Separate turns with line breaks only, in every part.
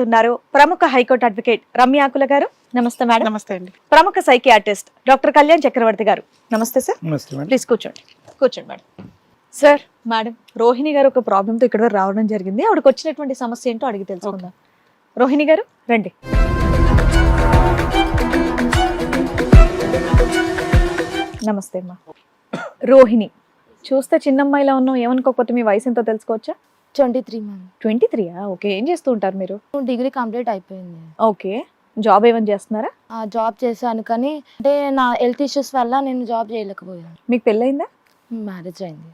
ఉన్నారు ప్రముఖ high court advocate Ramyakula గారు. నమస్తే మేడం.
నమస్తే అండి.
ప్రముఖ సైకియాట్రిస్ట్ డాక్టర్ కళ్యాణ్ చక్రవర్తి గారు. నమస్తే సార్.
నమస్తే మేడం.
ప్లీజ్ కూర్చోండి. కూర్చోండి మేడం. సార్, మేడం రోహిణి గారు ఒక ప్రాబ్లంతో ఇక్కడ వరకు రావడం జరిగింది. ఆవిడకి వచ్చినటువంటి సమస్య ఏంటో అడిగి తెలుసుకుందాం. రోహిణి గారు రండి. నమస్తే అమ్మా. రోహిణి, చూస్తే చిన్నమ్మాయిలా ఉన్నావు, ఏమనుకోకపోతే మీ వయసు ఎంతో తెలుసుకోవచ్చా?
23 మ్యామ్.
23యా? ఓకే. ఏం చేస్తూ ఉంటారు మీరు?
డిగ్రీ కంప్లీట్ అయిపోయింది.
ఓకే. జాబ్ ఏమైనా చేస్తున్నారా?
జాబ్ చేశాను, కానీ అంటే నా హెల్త్ ఇష్యూస్ వల్ల నేను జాబ్ చేయలేకపోయాను.
మీకు పెళ్ళయిందా?
మ్యారేజ్ అయింది.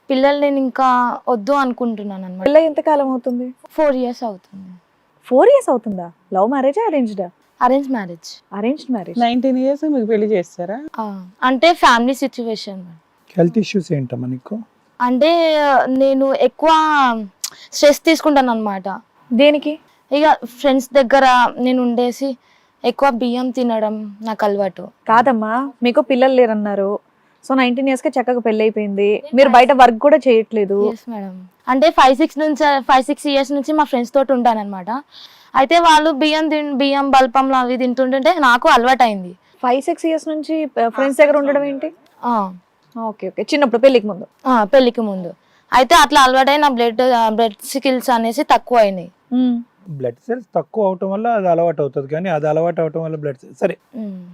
పిల్లలు
నేను ఇంకా వద్దు అనుకుంటున్నాను అనమాట.
పెళ్ళి ఎంత కాలం అవుతుంది?
4 years అవుతుంది.
4 years అవుతుందా? లవ్ మ్యారేజా అరేంజ్డా?
Arrange marriage.
Arranged marriage.
19 years మీకు పెళ్లి చేస్తారా?
అంటే ఫ్యామిలీ సిచ్యువేషన్.
హెల్త్ ఇష్యూస్ ఏంటమ్మా నీకు?
అంటే నేను ఎక్కువ స్ట్రెస్ తీసుకుంటాను అనమాట.
దేనికి?
ఇక ఫ్రెండ్స్ దగ్గర నేను ఉండేసి ఎక్కువ బియ్యం తినడం నాకు అలవాటు.
కాదమ్మా, మీకు పిల్లలు లేరన్నారు. సో 19 years కి చక్కగా పెళ్లి అయిపోయింది. మీరు బయట వర్క్ కూడా చేయట్లేదు.
మేడం, అంటే 5-6 years నుంచి మా ఫ్రెండ్స్ తోటి ఉంటాను అనమాట. అయితే వాళ్ళు బియ్యం బల్పంలో అవి తింటుంటే నాకు అలవాటు అయింది.
5-6 years నుంచి ఫ్రెండ్స్ దగ్గర ఉండడం ఏంటి? Okay okay. చిన్నప్పుడు
పెళ్లికి ముందు అయితే అట్లా అలవాటై నా బ్లడ్ స్కిల్స్ అనేసి తక్కువ అయినాయి.
బ్లడ్ సెల్స్ తక్కువ అవటం వల్ల అది అలవాటు అవుతుంది, కానీ అది అలవాటు అవటం వల్ల బ్లడ్ సెల్స్ సరే.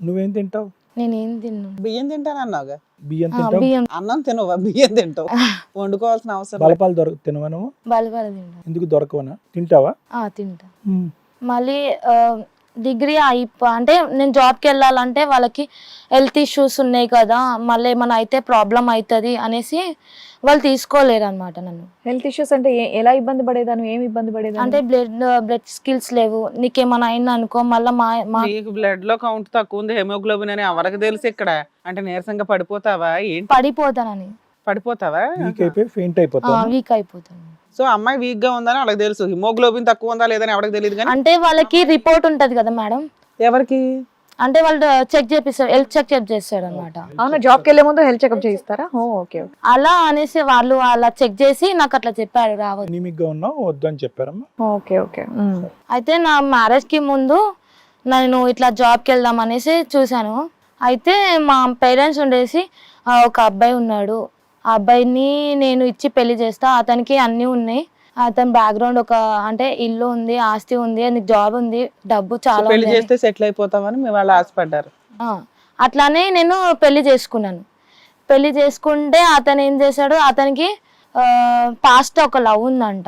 నువ్వేం తింటావు?
నేనేం తిన్నాను?
బియ్యం తింటానన్నావుగా.
బియ్యం తింటావు?
అన్నం తినవా? బియ్యం తింటావు? వండుకోవాల్సిన అవసరం.
బలపాలు తినవా నువ్వు?
బలపాలు తింటా.
ఎందుకు దొరకవనా? తింటావా?
తింటా. మళ్ళీ డిగ్రీ అంటే నేను జాబ్కి వెళ్ళాలంటే వాళ్ళకి హెల్త్ ఇష్యూస్ ఉన్నాయి కదా, మళ్ళీ ఏమైనా అయితే ప్రాబ్లం అవుతుంది అనేసి వాళ్ళు తీసుకోలేరు అనమాట నన్ను.
హెల్త్ ఇష్యూస్ అంటే ఎలా ఇబ్బంది పడేదాను? ఏమి ఇబ్బంది పడేదాను?
అంటే బ్లడ్ స్కిల్స్ లేవు, నీకేమైనా అయింది అనుకో మళ్ళీ
మీకు బ్లడ్ లో కౌంట్ తక్కువ ఉంది, హెమోగ్లోబిన్ అని ఎవరికి తెలుసు ఇక్కడ? అంటే నీరసంగా పడిపోతావా ఏంటి?
పడిపోతానని.
పడిపోతావా?
వీక్ అయిపోయి ఫెయింట్ అయిపోతావు.
వీక్ అయిపోతాను.
సో అమ్మాయి వీక్ గా ఉందని వాళ్ళకి తెలుసు, హిమోగ్లోబిన్ తక్కువ ఉందా లేదని ఎవరికి తెలియదు. కానీ
అంటే వాళ్ళకి రిపోర్ట్ ఉంటది కదా మేడం.
ఎవరికి?
అంటే వాళ్ళు చెక్ చేపిస్తారు, హెల్త్ చెక్ చేస్తారు అనమాట.
అవునా? జాబ్కి వెళ్ళే ముందు హెల్త్ చెకప్ చేయిస్తారా? ఓకే.
అలా అనేసి వాళ్ళు అలా చెక్ చేసి నాకు అట్లా చెప్పారు రావద్దు.
ఎనిమిక్ గా ఉన్నావు, వద్దు అని చెప్పారమ్మా.
Okay okay.
అయితే నా మ్యారేజ్ కి ముందు నేను ఇట్లా జాబ్కి వెళ్దాం అనేసి చూసాను. అయితే మా పేరెంట్స్ ఉండేసి ఒక అబ్బాయి ఉన్నాడు, ఆ అబ్బాయిని నేను ఇచ్చి పెళ్లి చేస్తా, అతనికి అన్నీ ఉన్నాయి, అతని బ్యాక్గ్రౌండ్ ఒక అంటే ఇల్లు ఉంది, ఆస్తి ఉంది, నీకు జాబ్ ఉంది, డబ్బు చాలా
పెళ్లి చేస్తే సెటిల్ అయిపోతామని మీ వాళ్ళు ఆశపడ్డారు.
అట్లానే నేను పెళ్లి చేసుకున్నాను. పెళ్లి చేసుకుంటే అతను ఏం చేశాడు, అతనికి పాస్ట్ ఒక లవ్ ఉందంట.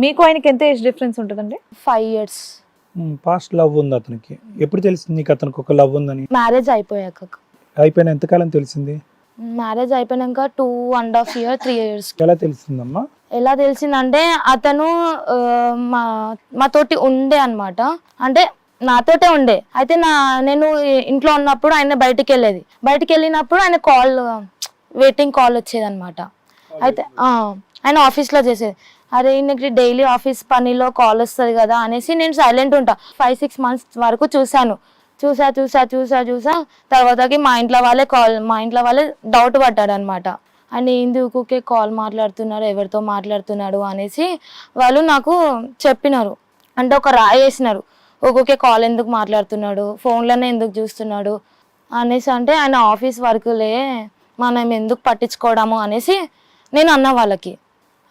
మీకు ఆయనకి ఎంత ఏజ్ డిఫరెన్స్ ఉంటుందండి?
5 years.
పాస్ట్ లవ్ ఉంది అతనికి. ఎప్పుడు తెలిసింది నీకు అతనికి ఒక లవ్ ఉందని?
మ్యారేజ్ అయిపోయాక.
అయిపోయిన ఎంతకాలం తెలిసింది?
మ్యారేజ్ అయిపోయినాక 2.5 years 3 years.
ఎలా తెలిసిందమ్మా?
ఎలా తెలిసిందంటే అతను మా తోటి ఉండే అనమాట, అంటే నాతోటే ఉండే. అయితే నేను ఇంట్లో ఉన్నప్పుడు ఆయన బయటికి వెళ్ళినప్పుడు ఆయన వెయిటింగ్ కాల్ వచ్చేది అనమాట. అయితే ఆయన ఆఫీస్లో చేసేది. అరే ఈయనకి డైలీ ఆఫీస్ పనిలో కాల్ వస్తుంది కదా అనేసి నేను సైలెంట్ ఉంటా. 5-6 months వరకు చూసా. తర్వాతకి మా ఇంట్లో వాళ్ళే డౌట్ పడ్డాడు అనమాట. ఆయన ఎందుకుకే కాల్ మాట్లాడుతున్నాడు, ఎవరితో మాట్లాడుతున్నాడు అనేసి వాళ్ళు నాకు చెప్పినారు. అంటే ఒక రాయి వేసినారు, ఒక్కొక్కే కాల్ ఎందుకు మాట్లాడుతున్నాడు, ఫోన్లోనే ఎందుకు చూస్తున్నాడు అనేసి. అంటే ఆయన ఆఫీస్ వర్క్లే, మనం ఎందుకు పట్టించుకోవడము అనేసి నేను అన్నా వాళ్ళకి.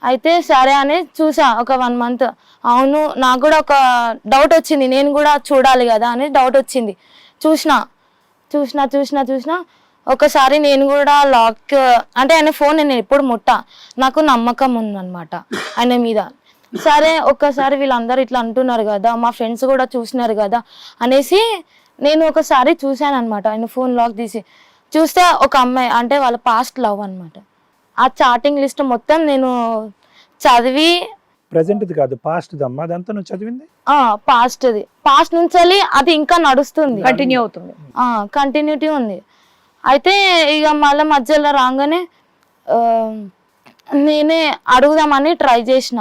అయితే సరే అని చూసా ఒక 1 month. అవును, నాకు కూడా ఒక డౌట్ వచ్చింది, నేను కూడా చూడాలి కదా అని డౌట్ వచ్చింది. చూసినా ఒకసారి నేను కూడా లాక్, అంటే ఆయన ఫోన్ నేను ఎప్పుడు నాకు నమ్మకం ఉందన్నమాట ఆయన మీద. సరే ఒక్కసారి వీళ్ళందరూ ఇట్లా అంటున్నారు కదా, మా ఫ్రెండ్స్ కూడా చూసినారు కదా అనేసి నేను ఒకసారి చూశాను అనమాట. ఆయన ఫోన్ లాక్ తీసి చూస్తే ఒక అమ్మాయి, అంటే వాళ్ళ పాస్ట్ లవ్ అనమాట. ఆ చాటింగ్ లిస్ట్ మొత్తం నేను చదివి,
ప్రెజెంట్ కాదు పాస్ట్ దమ్మా, అదంతా నువ్వు చదివింది?
పాస్ట్ నుంచి అది ఇంకా నడుస్తుంది,
కంటిన్యూ అవుతుంది,
కంటిన్యూటీ ఉంది. అయితే ఇక మళ్ళీ మధ్యలో రాగానే నేనే అడుగుదామని ట్రై చేసిన,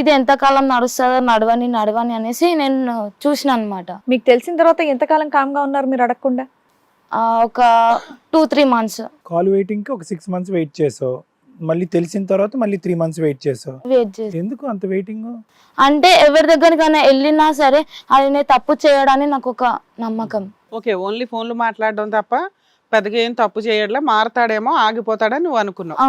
ఇది ఎంతకాలం నడుస్తుందో నడవని అనేసి నేను చూసిన అనమాట.
మీకు తెలిసిన తర్వాత ఎంతకాలం కామ్గా ఉన్నారు మీరు అడగకుండా?
ఒక 2-3 months.
కాల్ వెయిటింగ్ కి ఒక 6 months వెయిట్ చేసావు, మళ్ళీ తెలిసిన తర్వాత మళ్ళీ 3 months వెయిట్ చేసావు.
వెయిట్ చేసి
ఎందుకు అంత వెయిటింగ్?
అంటే ఎవరి దగ్గరికైనా వెళ్ళినా సరే అది నేను తప్పు చేయడానికి నాకు ఒక నమ్మకం.
ఓకే, ఓన్లీ ఫోన్లు మాట్లాడడం తప్ప పెద్దగా ఏం తప్పు చేయట్లే, మారతాడేమో ఆగిపోతాడని నువ్వు అనుకున్నావు.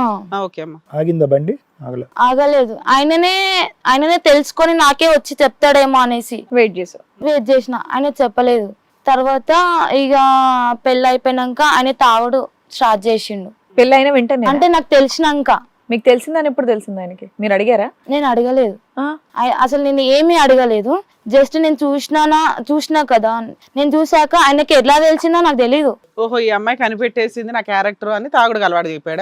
ఓకే అమ్మా.
ఆగిందా బండి? ఆగలే.
ఆగలేదు. ఆయననే తెలుసుకొని నాకే వచ్చి చెప్తాడేమో అనేసి
వెయిట్
చేసిన. ఆయన చెప్పలేదు. తర్వాత ఇక పెళ్ళి అయిపోయినాక ఆయన తాగుడు స్టార్ట్ చేసిండు.
పెళ్ళైన వెంటనే
అంటే నాకు తెలిసినాక.
మీకు తెలిసిందని ఎప్పుడు తెలిసింది ఆయనకి? మీరు అడిగారా?
నేను అడగలేదు. అసలు నేను ఏమీ అడగలేదు. జస్ట్ నేను చూసినా కదా, నేను చూసాక ఆయనకి ఎట్లా తెలిసిందో నాకు తెలీదు.
ఓహో, ఈ అమ్మాయి కనిపెట్టేసింది నా క్యారెక్టర్ అని తాగుడు అలవాటు చెప్పాడు.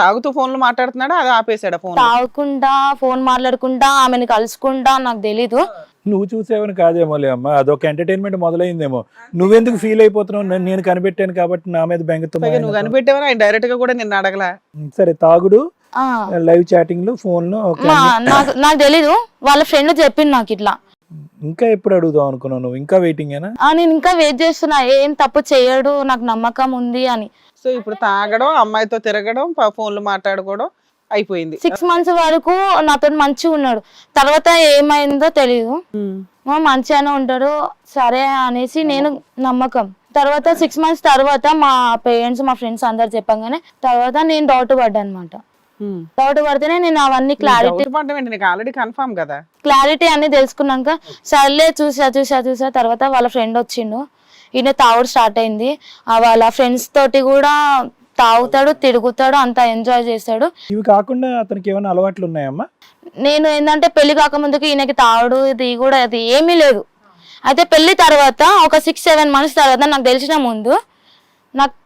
తాగుతూ ఫోన్లు మాట్లాడుతున్నాడా, అది ఆపేసాడా ఫోన్?
తాగుకుంటా ఫోన్ మాట్లాడుకుంటా ఆమెను కలుసుకుంటా నాకు తెలీదు.
నువ్వు చూసేవని కాదేమోలే అమ్మా, అదొక ఎంటర్టైన్మెంట్ మొదలైందేమో. నువ్వెందుకు ఫీల్ అయిపోతున్నావు? నేను కనిపెట్టాను కాబట్టి నా మీద బెంగతో.
నువ్వు కనిపెట్టావని ఆయన డైరెక్ట్ గా కూడా నిన్ను అడగలా.
సరే, తాగుడు, లైవ్ చాటింగ్లు, ఫోన్లు.
నాకు తెలీదు. వాళ్ళ ఫ్రెండ్ చెప్పింది నాకు ఇట్లా.
ఇంకా ఎప్పుడు అడుగుదాం అనుకున్నావు నువ్వు? ఇంకా వెయిటింగ్ ఏనా?
నేను ఇంకా వెయిట్ చేస్తున్నా, ఏం తప్పు చేయడు, నాకు నమ్మకం ఉంది అని.
సో ఇప్పుడు తాగడం, అమ్మాయితో తిరగడం, ఫోన్లు మాట్లాడుకోవడం అయిపోయింది.
6 months వరకు నాతో మంచిగా ఉన్నాడు. తర్వాత ఏమైందో తెలీదు. మంచిగానే ఉంటాడు సరే అనేసి నేను నమ్మకం. తర్వాత 6 months తర్వాత మా పేరెంట్స్ మా ఫ్రెండ్స్ అందరు చెప్పగానే తర్వాత నేను డౌట్ పడ్డా అనమాట. డౌట్ పడితేనే నేను అవన్నీ క్లారిటీ అన్ని తెలుసుకున్నాక సర్లే చూసా. తర్వాత వాళ్ళ ఫ్రెండ్ వచ్చిండు. ఈయన తాగుడు స్టార్ట్ అయింది. వాళ్ళ ఫ్రెండ్స్ తోటి కూడా తాగుతాడు, తిరుగుతాడు, అంతా ఎంజాయ్ చేస్తాడు.
ఇవి కాకుండా అతనికి ఏమైనా అలవాట్లు ఉన్నాయమ్మా?
నేను ఏంటంటే పెళ్లి కాకముందుకు ఈయనకి తాగుడు ఇది కూడా అది ఏమీ లేదు. అయితే పెళ్లి తర్వాత ఒక 6-7 months తర్వాత నాకు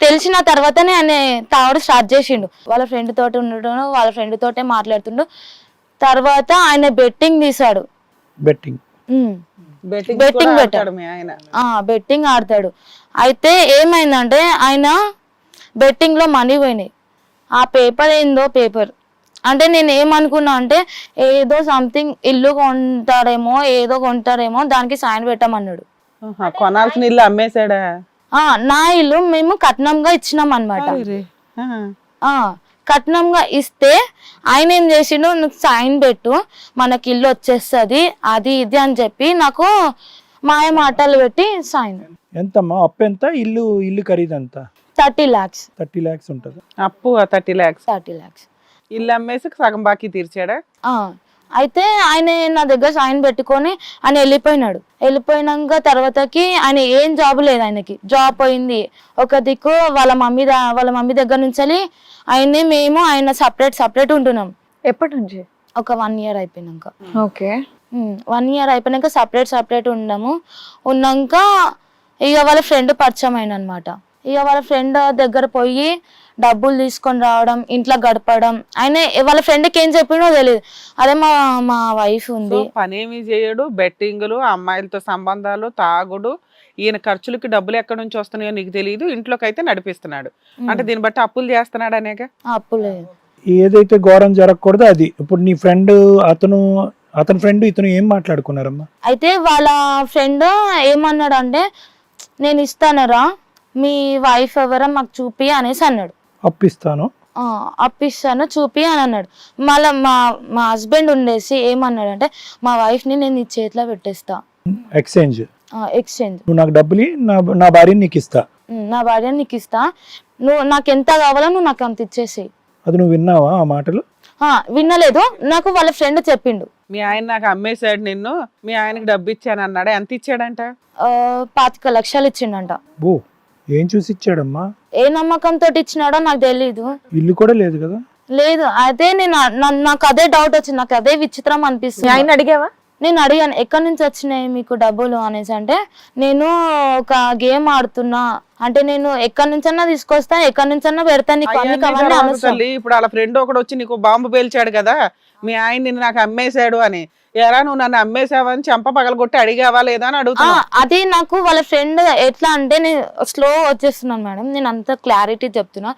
తెలిసిన తర్వాతనే ఆయన తాగుడు స్టార్ట్ చేసిండు. వాళ్ళ ఫ్రెండ్ తోటి ఉండడం, వాళ్ళ ఫ్రెండ్ తోటే మాట్లాడుతుండు. తర్వాత ఆయన బెట్టింగ్ తీసాడు. బెట్టింగ్ ఆడతాడు. అయితే ఏమైందంటే ఆయన బెట్టింగ్ లో మనీ పోయినాయి. ఆ పేపర్ ఏందో పేపర్ అంటే నేను ఏమనుకున్నా అంటే ఏదో సంథింగ్ ఇల్లు కొంటారేమో దానికి సైన్ పెట్టమన్నాడు.
కొనాల్సిన ఇల్లు అమ్మేశాడా?
నా ఇల్లు మేము కట్నంగా ఇచ్చినాం అన్నమాట. కట్నంగా ఇస్తే ఆయన ఏం చేసిండు, నువ్వు సైన్ పెట్టు మనకి ఇల్లు వచ్చేస్తుంది అది ఇది అని చెప్పి నాకు మాయ మాటలు పెట్టి సైన్.
ఎంతమ్మా అప్పు? ఎంత ఇల్లు ఖరీదు ఎంత?
30 lakhs.
30 lakhs ఉంటుంది
అప్పు. 30 lakhs. ఇల్లు అమ్మేసి సగం బాకీ తీర్చాడా?
అయితే ఆయన నా దగ్గర సైన్ పెట్టుకొని ఆయన వెళ్ళిపోయినాక తర్వాతకి ఆయన ఏం జాబ్ లేదు. ఆయనకి జాబ్ పోయింది. ఒక దిక్కు వాళ్ళ మమ్మీ దగ్గర నుంచి ఆయన సపరేట్ ఉంటున్నాం.
ఎప్పటి నుంచి?
ఒక 1 year అయిపోయినాక.
ఓకే,
1 year అయిపోయినాక సపరేట్ ఉన్నాక ఇక వాళ్ళ ఫ్రెండ్ పరిచయం అయిన అనమాట. ఇక వాళ్ళ ఫ్రెండ్ దగ్గర పోయి డబ్బులు తీసుకొని రావడం, ఇంట్లో గడపడం. ఆయన వాళ్ళ ఫ్రెండ్కి ఏం చెప్పిండో తెలియదు. అదే మా వైఫ్ ఉంది,
పనేమి చేయడు, బెట్టింగులు, అమ్మాయిలతో సంబంధాలు, తాగుడు, ఈయన ఖర్చులకి డబ్బులు ఎక్కడి నుంచి వస్తున్నాయో నీకు తెలియదు, ఇంట్లోకి అయితే నడిపిస్తున్నాడు. అంటే దీన్ని బట్టి అప్పులు చేస్తున్నాడు అనేక.
అప్పులే
ఏదైతే ఘోరం జరగకూడదు అది. ఇప్పుడు నీ ఫ్రెండ్ అతని ఫ్రెండ్ ఇతను ఏం మాట్లాడుకున్నారమ్మా?
అయితే వాళ్ళ ఫ్రెండ్ ఏమన్నాడు అంటే నేను ఇస్తానరా, మీ వైఫ్ ఎవరో మాకు చూపి అనేసి అన్నాడు. అప్పిస్తాను చూపి అని అన్నాడు. మళ్ళీ మా హస్బెండ్ ఉండేసి ఏమన్నాడు అంటే మా వైఫ్ ని నేను నీ చేతిలో పెట్టేస్తా,
ఎక్స్చేంజ్
నువ్వు
నాకు డబ్బులు నా భార్యని నీకు ఇస్తా,
నువ్వు నాకు ఎంత కావాలో నువ్వు నాకు అంత ఇచ్చేసి.
అది నువ్వు విన్నావా ఆ మాటలు?
వినలేదు, నాకు వాళ్ళ ఫ్రెండ్ చెప్పిండు.
మీ ఆయన నాకు అమ్మేశాడు నిన్ను, మీ ఆయనకి డబ్బు ఇచ్చాను అన్నాడు. ఎంత ఇచ్చాడంట?
25 లక్షలు ఇచ్చిండంట.
ఏం చూసి ఇచ్చాడమ్మా?
ఏ నమ్మకంతో ఇచ్చినాడో నాకు తెలీదు.
ఇల్లు కూడా లేదు కదా?
లేదు. అదే నాకు అదే డౌట్ వచ్చింది, నాకు అదే విచిత్రం అనిపిస్తుంది.
ఆయన అడిగావా?
నేను అడిగాను ఎక్కడి నుంచి వచ్చినాయి మీకు డబ్బులు అనేసి. అంటే నేను ఒక గేమ్ ఆడుతున్నా, అంటే నేను ఎక్కడి నుంచన్నా తీసుకొస్తా, ఎక్కడి నుంచన్నా పెడతా నీకు.
ఇప్పుడు వాళ్ళ ఫ్రెండ్ ఒకడు వచ్చి నీకు బాంబు పేల్చాడు కదా, మీ ఆయన నిన్ను నాకు అమ్మేశాడు అని. ఎరా నువ్వు నన్ను అమ్మేసావని చెంప పగలగొట్టి అడిగావా లేదా అని అడుగుతా.
అది నాకు వాళ్ళ ఫ్రెండ్ ఎట్లా అంటే నేను స్లో వచ్చేస్తున్నాను మేడం, నేను అంత క్లారిటీ చెప్తున్నా.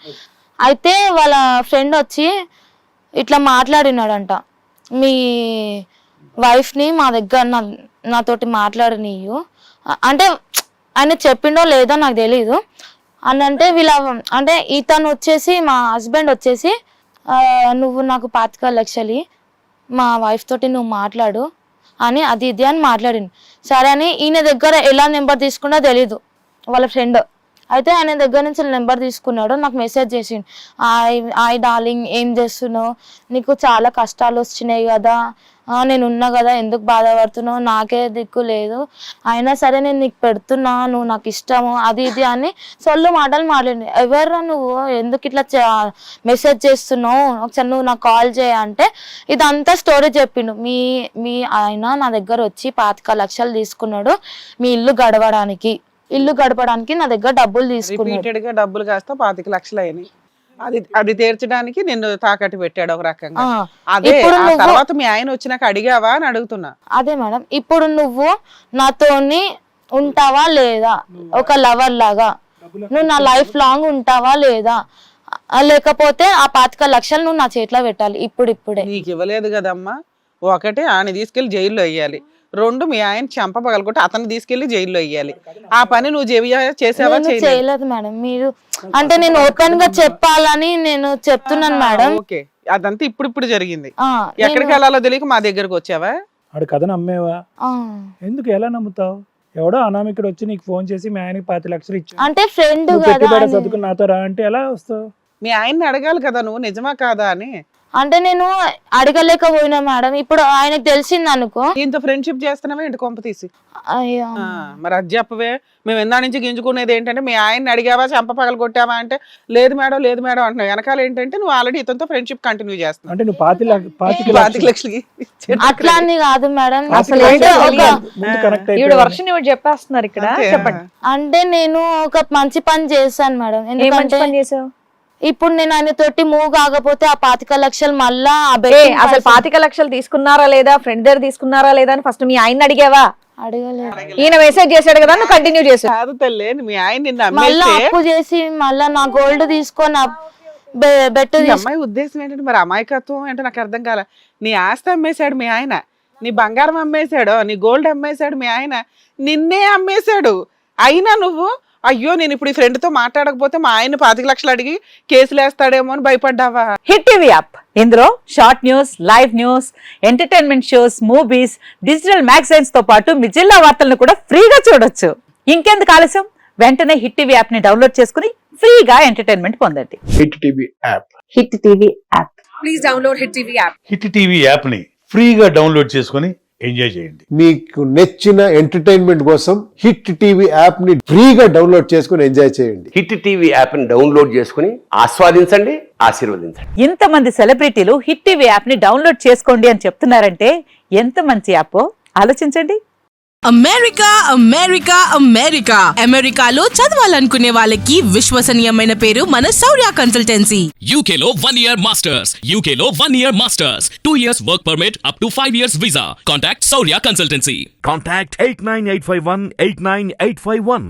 అయితే వాళ్ళ ఫ్రెండ్ వచ్చి ఇట్లా మాట్లాడినాడంట, మీ వైఫ్ ని మా దగ్గర నాతోటి మాట్లాడనీయు అంటే ఆయన చెప్పిండో లేదో నాకు తెలీదు అని. అంటే ఇతను వచ్చేసి మా హస్బెండ్ వచ్చేసి నువ్వు నాకు 25 లక్షలు మా వైఫ్ తోటి నువ్వు మాట్లాడు అని అది ఇది అని మాట్లాడింది. సరే అని ఈయన దగ్గర ఎలా నెంబర్ తీసుకున్నా తెలీదు, వాళ్ళ ఫ్రెండ్ అయితే ఆయన దగ్గర నుంచి నెంబర్ తీసుకున్నాడు. నాకు మెసేజ్ చేసిండు, హాయ్ డార్లింగ్, ఏం చేస్తున్నావు, నీకు చాలా కష్టాలు వచ్చినాయి కదా, నేను ఉన్నా కదా, ఎందుకు బాధపడుతున్నావు, నాకే దిక్కు లేదు, అయినా సరే నేను నీకు పెడుతున్నా, నువ్వు నాకు ఇష్టము, అది ఇది అని సొల్లు మాటలు మాట్లాడి. ఎవర్రా నువ్వు, ఎందుకు ఇట్లా మెసేజ్ చేస్తున్నావు, ఒకసారి నువ్వు నాకు కాల్ చేయంటే ఇదంతా స్టోరీ చెప్పిండు. మీ ఆయన నా దగ్గర వచ్చి 25 లక్షలు తీసుకున్నాడు మీ ఇల్లు గడపడానికి నా దగ్గర డబ్బులు తీసుకున్నాడు.
రిపీటెడ్ గా డబ్బులు కాస్త 25 లక్షలు అయినాయి. అది తీర్చడానికి నిన్ను తాకట్టు పెట్టాడు ఒక రకంగా. అదే తర్వాత మీ ఆయన వచ్చినాక అడిగావా అని అడుగుతున్నా.
అదే మేడం, ఇప్పుడు నువ్వు నాతోని ఉంటావా లేదా, ఒక లవర్ లాగా నువ్వు నా లైఫ్ లాంగ్ ఉంటావా లేదా, లేకపోతే ఆ 25 లక్షలు నువ్వు నా చేతిలో పెట్టాలి ఇప్పుడే.
నీకు ఇవ్వలేదు కదమ్మా. ఒకటి ఆయన తీసుకెళ్లి జైల్లో వేయాలి, 2 మీ ఆయన చెంప పగలగొట్టి అతను తీసుకెళ్లి జైల్లో వేయాలి. ఆ పని నువ్వు చేసావా?
చేయలేదు మేడం. మీరు అంటే నేను ఓపెన్ గా చెప్పాలని నేను చెప్తున్నాను మేడం.
ఓకే, అదంతా ఇప్పుడు జరిగింది. ఎక్కడికి వెళ్ళాలో తెలియక మా దగ్గరకు వచ్చావా?
ఆడు కథను అమ్మేవా? ఎందుకు, ఎలా నమ్ముతావు? ఎవడో అనామికుడు వచ్చి నీకు ఫోన్ చేసి మీ ఆయనకి 25 లక్షలు ఇచ్చి
అంటే ఫ్రెండ్
పెట్టుబడి చదువుకుని నాతో రా అంటే ఎలా వస్తావు?
మీ ఆయన్ని అడగాలి కదా నువ్వు, నిజమా కాదా అని.
అంటే నేను అడగలేకపోయినా మేడం, ఇప్పుడు ఆయనకు తెలిసింది అనుకో.
ఇంత ఫ్రెండ్షిప్ చేస్తున్నావా ఏంటి కొంప తీసి? మరి అది చెప్పవే. మేము ఎందా నుంచి గింజుకునేది ఏంటంటే మీ ఆయన్ని అడిగావా, చెంప పగలు కొట్టావా అంటే లేదు మేడం అంటున్నావు. వెనకాల ఏంటంటే నువ్వు ఆల్రెడీ ఇతనితో ఫ్రెండ్షిప్ కంటిన్యూ చేస్తున్నావు.
అంటే నువ్వు 25
లక్షలకి
అట్లా అని కాదు మేడం.
అసలు వర్షం చెప్పేస్తున్నారు ఇక్కడ, చెప్పండి.
అంటే నేను ఒక మంచి పని చేశాను మేడం.
మంచి పని చేసావు?
ఇప్పుడు నేను ఆయన తోటి మూవ్ కాకపోతే ఆ 25 లక్షలు మళ్ళా
అసలు 25 లక్షలు తీసుకున్నారా లేదా, ఫ్రెండ్ దగ్గర తీసుకున్నారా లేదా అని ఫస్ట్ మీ ఆయన అడిగావా?
అడగలేదు.
ఈయన మెసేజ్ చేశాడు కదా, నువ్వు కంటిన్యూ చేసావు.
కాదు తల్లి, మీ ఆయన నిన్న
మళ్ళా అప్పు చేసి మళ్ళా నా గోల్డ్ తీసుకొని బెట్టు.
అమ్మాయి ఉద్దేశం ఏంటంటే మరి అమాయకత్వం అంటే నాకు అర్థం కాల. నీ ఆస్తి అమ్మేశాడు మీ ఆయన, నీ బంగారం అమ్మేశాడు, నీ గోల్డ్ అమ్మేశాడు మీ ఆయన, నిన్నే అమ్మేశాడు. అయినా నువ్వు అయ్యో నేను ఇప్పుడు ఈ ఫ్రెండ్ తో మాట్లాడకపోతే మా ఆయన 25 లక్షలు అడిగి కేసులు వేస్తాడేమో అని భయపడ్డావా?
హిట్ టీవీ యాప్, ఇందులో short news, live news, entertainment shows, movies, digital magazines తో పాటు మీ జిల్లా వార్తలను కూడా ఫ్రీగా చూడొచ్చు. ఇంకెందుకు ఆలస్యం, వెంటనే హిట్ టీవీ యాప్ ని డౌన్లోడ్ చేసుకుని ఫ్రీగా ఎంటర్టైన్మెంట్ పొందండి.
Hit TV app.
Hit TV app.
Please download hit TV app.
Hit TV app ని ఫ్రీగా డౌన్లోడ్ చేసుకుని ఎంజాయ్ చేయండి.
మీకు నచ్చిన ఎంటర్టైన్మెంట్ కోసం హిట్ టీవీ యాప్ ని ఫ్రీగా డౌన్లోడ్ చేసుకుని ఎంజాయ్ చేయండి.
హిట్ టీవీ యాప్ ని డౌన్లోడ్ చేసుకుని ఆస్వాదించండి, ఆశీర్వదించండి.
ఇంతమంది సెలబ్రిటీలు హిట్ టీవీ యాప్ ని డౌన్లోడ్ చేసుకోండి అని చెప్తున్నారంటే ఎంత మంచి యాప్ ఆలోచించండి.
అమెరికాలో చదవాలనుకునే వాళ్ళకి విశ్వసనీయమైన పేరు మన శౌర్య కన్సల్టెన్సీ.
UK లో 1 year masters, UK లో 1 year masters, 2 years work permit up to 5 years visa. Contact Shaurya Consultancy.
Contact 89851 89851.